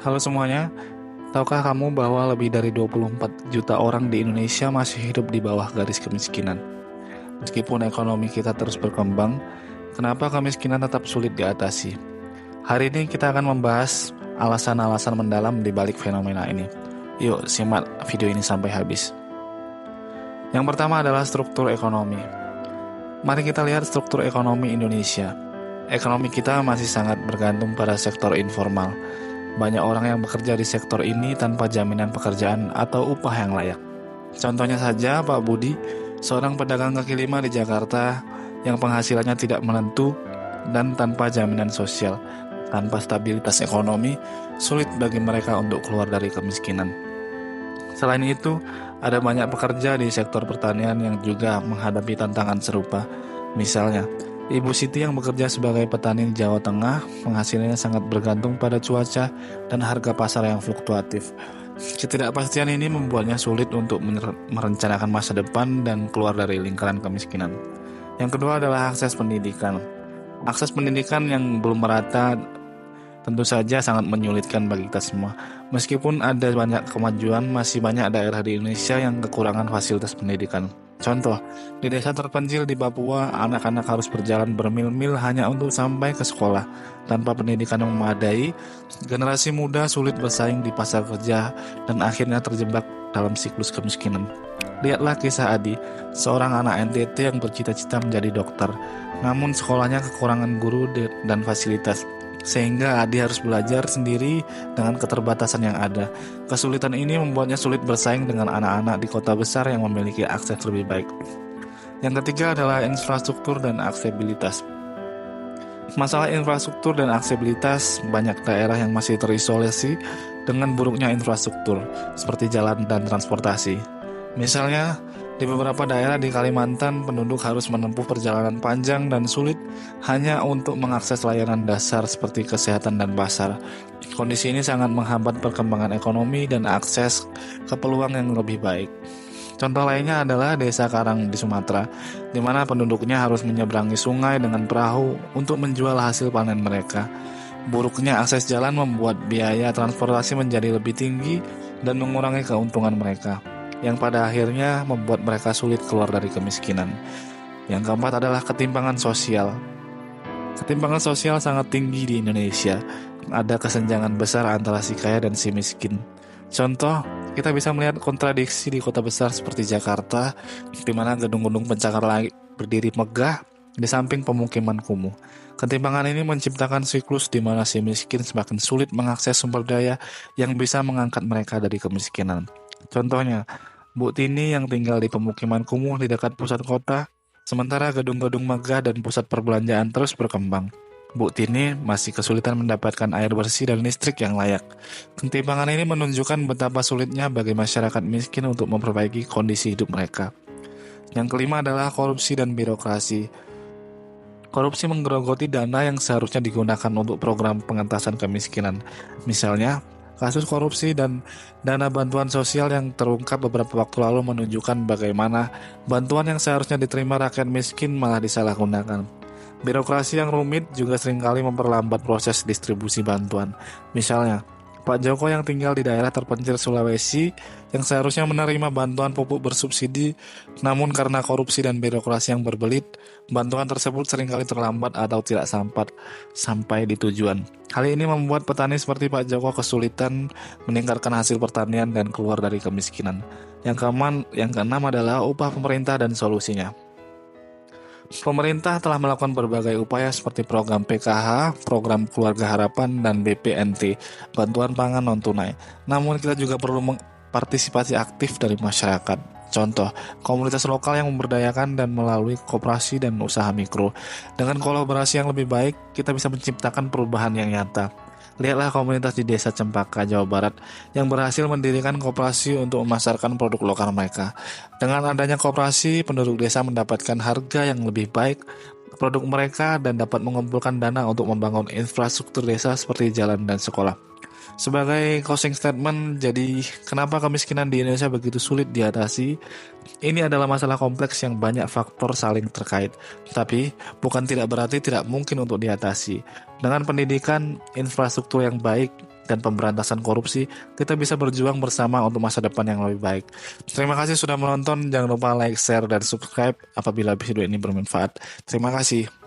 Halo semuanya, tahukah kamu bahwa lebih dari 24 juta orang di Indonesia masih hidup di bawah garis kemiskinan? Meskipun ekonomi kita terus berkembang, kenapa kemiskinan tetap sulit diatasi? Hari ini kita akan membahas alasan-alasan mendalam di balik fenomena ini. Yuk, simak video ini sampai habis. Yang pertama adalah struktur ekonomi. Mari kita lihat struktur ekonomi Indonesia. Ekonomi kita masih sangat bergantung pada sektor informal. Banyak orang yang bekerja di sektor ini tanpa jaminan pekerjaan atau upah yang layak. Contohnya saja Pak Budi, seorang pedagang kaki lima di Jakarta yang penghasilannya tidak menentu dan tanpa jaminan sosial. Tanpa stabilitas ekonomi, sulit bagi mereka untuk keluar dari kemiskinan. Selain itu, ada banyak pekerja di sektor pertanian yang juga menghadapi tantangan serupa. Misalnya, Ibu Siti yang bekerja sebagai petani di Jawa Tengah, penghasilannya sangat bergantung pada cuaca dan harga pasar yang fluktuatif. Ketidakpastian ini membuatnya sulit untuk merencanakan masa depan dan keluar dari lingkaran kemiskinan. Yang kedua adalah akses pendidikan. Akses pendidikan yang belum merata tentu saja sangat menyulitkan bagi kita semua. Meskipun ada banyak kemajuan, masih banyak daerah di Indonesia yang kekurangan fasilitas pendidikan. Contoh, di desa terpencil di Papua, anak-anak harus berjalan bermil-mil hanya untuk sampai ke sekolah. Tanpa pendidikan yang memadai, generasi muda sulit bersaing di pasar kerja dan akhirnya terjebak dalam siklus kemiskinan. Lihatlah kisah Adi, seorang anak NTT yang bercita-cita menjadi dokter. Namun sekolahnya kekurangan guru dan fasilitas, sehingga Adi harus belajar sendiri dengan keterbatasan yang ada. Kesulitan ini membuatnya sulit bersaing dengan anak-anak di kota besar yang memiliki akses lebih baik. Yang ketiga adalah infrastruktur dan aksesibilitas. Masalah infrastruktur dan aksesibilitas, banyak daerah yang masih terisolasi dengan buruknya infrastruktur, seperti jalan dan transportasi. Misalnya, di beberapa daerah di Kalimantan, penduduk harus menempuh perjalanan panjang dan sulit hanya untuk mengakses layanan dasar seperti kesehatan dan pasar. Kondisi ini sangat menghambat perkembangan ekonomi dan akses ke peluang yang lebih baik. Contoh lainnya adalah Desa Karang di Sumatera, di mana penduduknya harus menyeberangi sungai dengan perahu untuk menjual hasil panen mereka. Buruknya akses jalan membuat biaya transportasi menjadi lebih tinggi dan mengurangi keuntungan mereka, yang pada akhirnya membuat mereka sulit keluar dari kemiskinan. Yang keempat adalah ketimpangan sosial. Ketimpangan sosial sangat tinggi di Indonesia. Ada kesenjangan besar antara si kaya dan si miskin. Contoh, kita bisa melihat kontradiksi di kota besar seperti Jakarta, di mana gedung-gedung pencakar langit berdiri megah di samping pemukiman kumuh. Ketimpangan ini menciptakan siklus di mana si miskin semakin sulit mengakses sumber daya yang bisa mengangkat mereka dari kemiskinan. Contohnya, Bu Tini yang tinggal di pemukiman kumuh di dekat pusat kota, sementara gedung-gedung megah dan pusat perbelanjaan terus berkembang. Bu Tini masih kesulitan mendapatkan air bersih dan listrik yang layak. Ketimpangan ini menunjukkan betapa sulitnya bagi masyarakat miskin untuk memperbaiki kondisi hidup mereka. Yang kelima adalah korupsi dan birokrasi. Korupsi menggerogoti dana yang seharusnya digunakan untuk program pengentasan kemiskinan. Misalnya, kasus korupsi dan dana bantuan sosial yang terungkap beberapa waktu lalu menunjukkan bagaimana bantuan yang seharusnya diterima rakyat miskin malah disalahgunakan. Birokrasi yang rumit juga seringkali memperlambat proses distribusi bantuan. Misalnya, Pak Joko yang tinggal di daerah terpencil Sulawesi yang seharusnya menerima bantuan pupuk bersubsidi, namun karena korupsi dan birokrasi yang berbelit, bantuan tersebut seringkali terlambat atau tidak sampai di tujuan. Hal ini membuat petani seperti Pak Joko kesulitan meningkatkan hasil pertanian dan keluar dari kemiskinan. Yang keenam adalah upah pemerintah dan solusinya. Pemerintah telah melakukan berbagai upaya seperti program PKH, program Keluarga Harapan, dan BPNT, bantuan pangan non-tunai. Namun kita juga perlu partisipasi aktif dari masyarakat. Contoh, komunitas lokal yang memberdayakan dan melalui koperasi dan usaha mikro. Dengan kolaborasi yang lebih baik, kita bisa menciptakan perubahan yang nyata. Lihatlah komunitas di Desa Cempaka, Jawa Barat yang berhasil mendirikan koperasi untuk memasarkan produk lokal mereka. Dengan adanya koperasi, penduduk desa mendapatkan harga yang lebih baik produk mereka dan dapat mengumpulkan dana untuk membangun infrastruktur desa seperti jalan dan sekolah. Sebagai closing statement, jadi kenapa kemiskinan di Indonesia begitu sulit diatasi? Ini adalah masalah kompleks yang banyak faktor saling terkait, tapi bukan tidak berarti tidak mungkin untuk diatasi. Dengan pendidikan, infrastruktur yang baik, dan pemberantasan korupsi, kita bisa berjuang bersama untuk masa depan yang lebih baik. Terima kasih sudah menonton. Jangan lupa like, share, dan subscribe apabila video ini bermanfaat. Terima kasih.